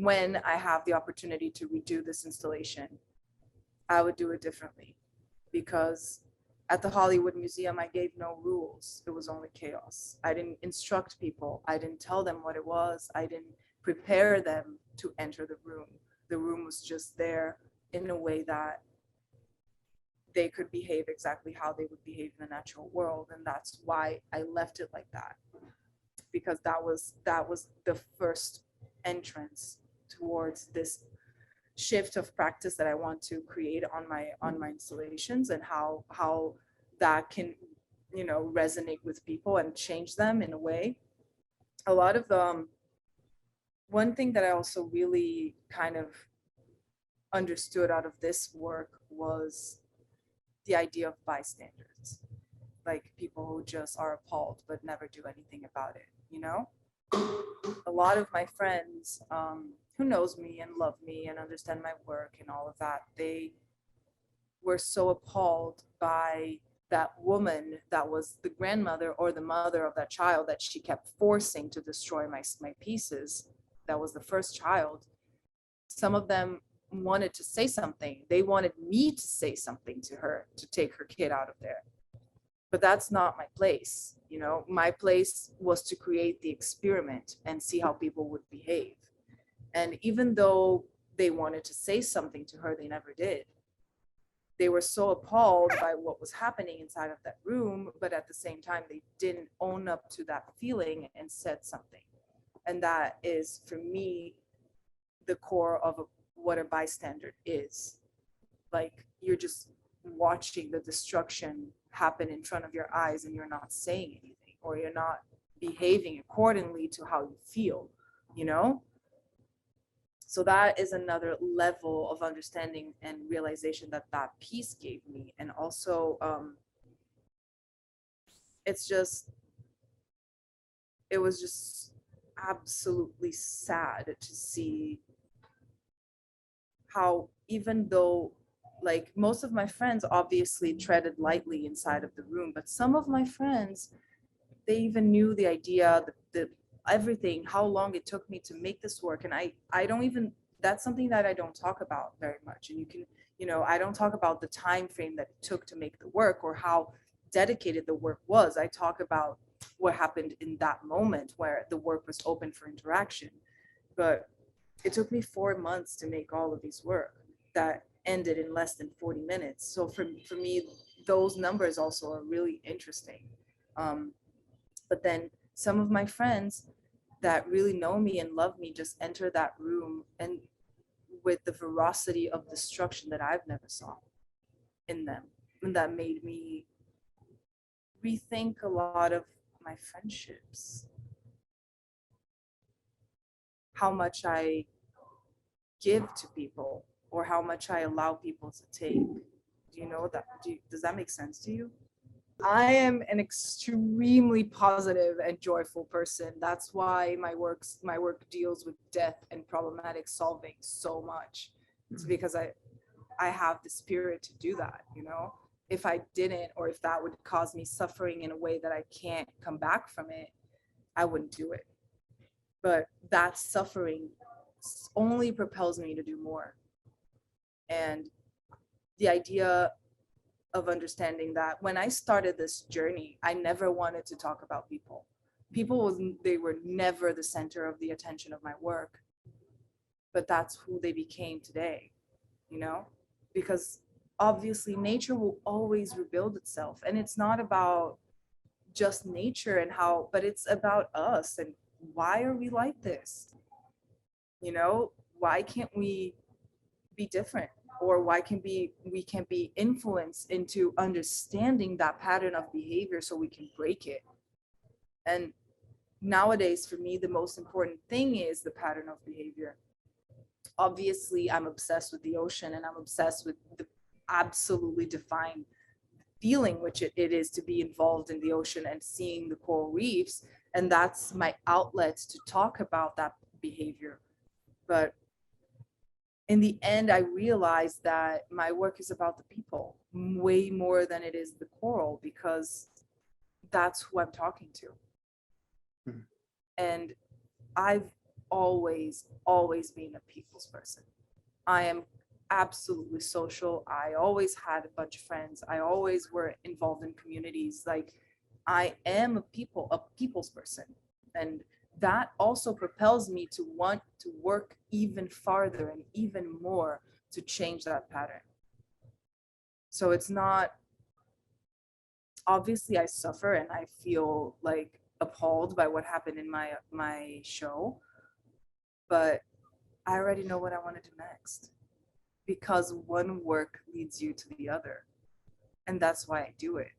when I have the opportunity to redo this installation, I would do it differently, because at the Hollywood Museum, I gave no rules. It was only chaos. I didn't instruct people. I didn't tell them what it was. I didn't prepare them to enter the room. The room was just there in a way that they could behave exactly how they would behave in the natural world. And that's why I left it like that, because that was the first entrance towards this shift of practice that I want to create on my installations, and how that can, you know, resonate with people and change them in a way. A lot of one thing that I also really kind of understood out of this work was the idea of bystanders, like people who just are appalled but never do anything about it, you know? A lot of my friends who knows me and love me and understand my work and all of that, they were so appalled by that woman that was the grandmother or the mother of that child that she kept forcing to destroy my pieces. That was the first child. Some of them wanted to say something. They wanted me to say something to her, to take her kid out of there. But that's not my place. You know, my place was to create the experiment and see how people would behave. And even though they wanted to say something to her, they never did. They were so appalled by what was happening inside of that room, but at the same time, they didn't own up to that feeling and said something. And that is, for me, the core of what a bystander is. Like, you're just watching the destruction happen in front of your eyes and you're not saying anything, or you're not behaving accordingly to how you feel, you know? So that is another level of understanding and realization that that piece gave me. And also, it was just absolutely sad to see how, even though, like, most of my friends obviously treaded lightly inside of the room, but some of my friends, they even knew the idea, the everything, how long it took me to make this work. And I don't even, that's something that I don't talk about very much. And you can, you know, I don't talk about the time frame that it took to make the work or how dedicated the work was. I talk about what happened in that moment where the work was open for interaction. But it took me 4 months to make all of these work that ended in less than 40 minutes. So for me, those numbers also are really interesting. But then some of my friends that really know me and love me just enter that room and with the ferocity of destruction that I've never saw in them. And that made me rethink a lot of my friendships, how much I give to people or how much I allow people to take. Do you know that? Does that make sense to you? I am an extremely positive and joyful person. That's why my work deals with death and problematic solving so much. It's because I have the spirit to do that, you know? If I didn't, or if that would cause me suffering in a way that I can't come back from it, I wouldn't do it. But that suffering only propels me to do more. And the idea of understanding that when I started this journey, I never wanted to talk about people. They were never the center of the attention of my work, but that's who they became today, you know? Because obviously nature will always rebuild itself, and it's not about just nature and how, but it's about us and why are we like this? You know, why can't we be different? Or why can we can be influenced into understanding that pattern of behavior so we can break it? And nowadays, for me, the most important thing is the pattern of behavior. Obviously, I'm obsessed with the ocean, and I'm obsessed with the absolutely defined feeling which it is to be involved in the ocean and seeing the coral reefs. And that's my outlet to talk about that behavior. But in the end, I realized that my work is about the people way more than it is the coral, because that's who I'm talking to. And I've always, always been a people's person. I am absolutely social. I always had a bunch of friends. I always were involved in communities. Like, I am a people's person. And that also propels me to want to work even farther and even more to change that pattern. So it's not, obviously I suffer and I feel like appalled by what happened in my show, but I already know what I want to do next, because one work leads you to the other, and that's why I do it.